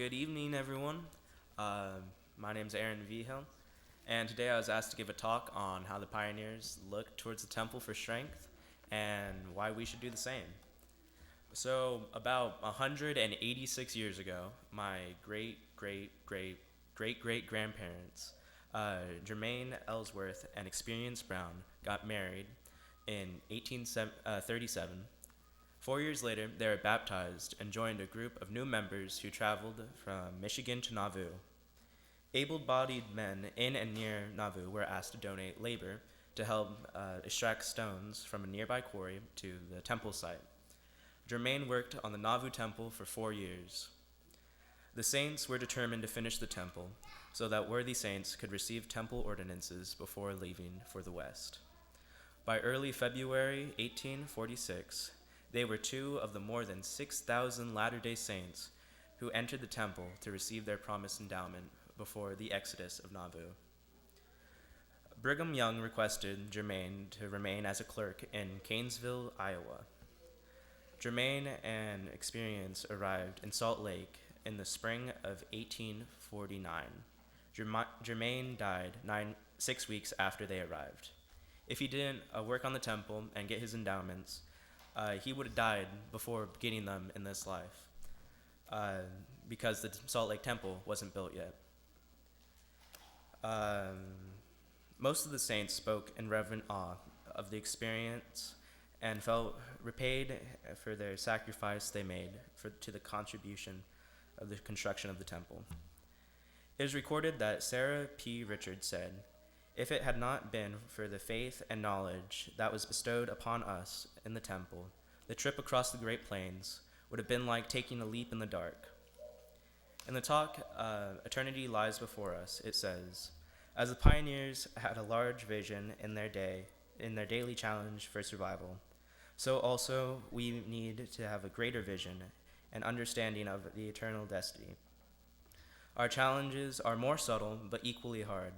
Good evening, everyone. My name is Aaron Vigil, and today I was asked to give a talk on how the pioneers looked towards the temple for strength and why we should do the same. So, about 186 years ago, my great grandparents, Jermaine Ellsworth and Experience Brown, got married in 1837. 4 years later, they were baptized and joined a group of new members who traveled from Michigan to Nauvoo. Able-bodied men in and near Nauvoo were asked to donate labor to help extract stones from a nearby quarry to the temple site. Germain worked on the Nauvoo temple for 4 years. The saints were determined to finish the temple so that worthy saints could receive temple ordinances before leaving for the West. By early February 1846, they were two of the more than 6,000 Latter-day Saints who entered the temple to receive their promised endowment before the exodus of Nauvoo. Brigham Young requested Germain to remain as a clerk in Canesville, Iowa. Germain and Experience arrived in Salt Lake in the spring of 1849. Germain died 6 weeks after they arrived. If he didn't work on the temple and get his endowments, he would have died before getting them in this life because the Salt Lake Temple wasn't built yet. Most of the saints spoke in reverent awe of the experience and felt repaid for their sacrifice they made to the contribution of the construction of the temple. It is recorded that Sarah P. Richards said, "If it had not been for the faith and knowledge that was bestowed upon us in the temple, the trip across the Great Plains would have been like taking a leap in the dark." In the talk, Eternity Lies Before Us, it says, "As the pioneers had a large vision in their daily challenge for survival, so also we need to have a greater vision and understanding of the eternal destiny. Our challenges are more subtle but equally hard.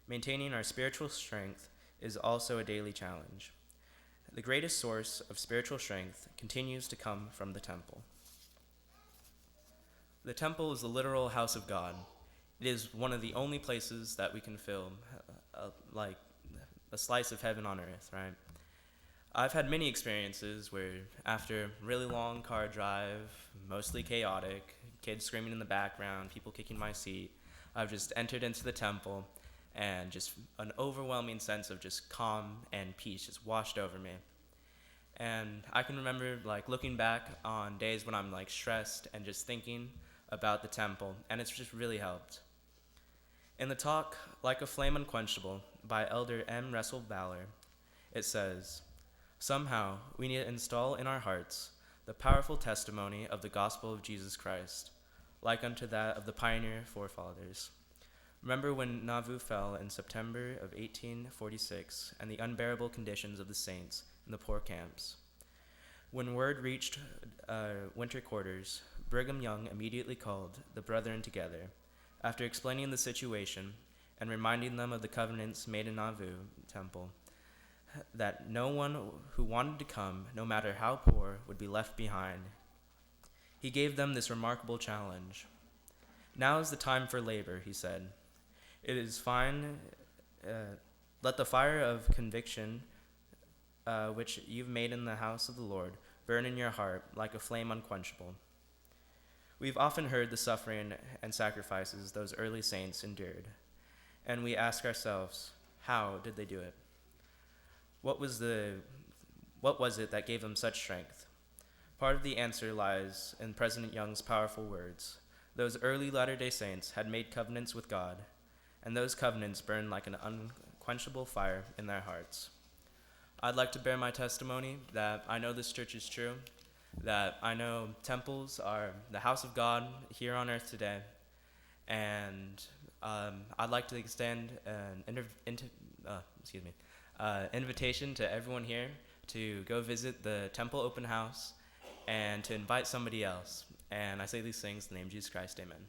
Maintaining our spiritual strength is also a daily challenge. The greatest source of spiritual strength continues to come from the temple." The temple is the literal house of God. It is one of the only places that we can feel like a slice of heaven on earth, right? I've had many experiences where after a really long car drive, mostly chaotic, kids screaming in the background, people kicking my seat, I've just entered into the temple and just an overwhelming sense of just calm and peace just washed over me. And I can remember looking back on days when I'm stressed and just thinking about the temple, and it's just really helped. In the talk, Like a Flame Unquenchable by Elder M. Russell Ballard, it says, "Somehow we need to install in our hearts the powerful testimony of the gospel of Jesus Christ, like unto that of the pioneer forefathers. Remember when Nauvoo fell in September of 1846 and the unbearable conditions of the saints in the poor camps. When word reached winter quarters, Brigham Young immediately called the brethren together. After explaining the situation and reminding them of the covenants made in Nauvoo temple, that no one who wanted to come, no matter how poor, would be left behind, he gave them this remarkable challenge. Now is the time for labor, he said. It is fine. Let the fire of conviction, which you've made in the house of the Lord, burn in your heart like a flame unquenchable." We've often heard the suffering and sacrifices those early saints endured, and we ask ourselves, how did they do it? What was it that gave them such strength? Part of the answer lies in President Young's powerful words. Those early Latter-day Saints had made covenants with God, and those covenants burned like an unquenchable fire in their hearts. I'd like to bear my testimony that I know this church is true, that I know temples are the house of God here on earth today, and I'd like to extend an invitation to everyone here to go visit the temple open house and to invite somebody else. And I say these things in the name of Jesus Christ, amen.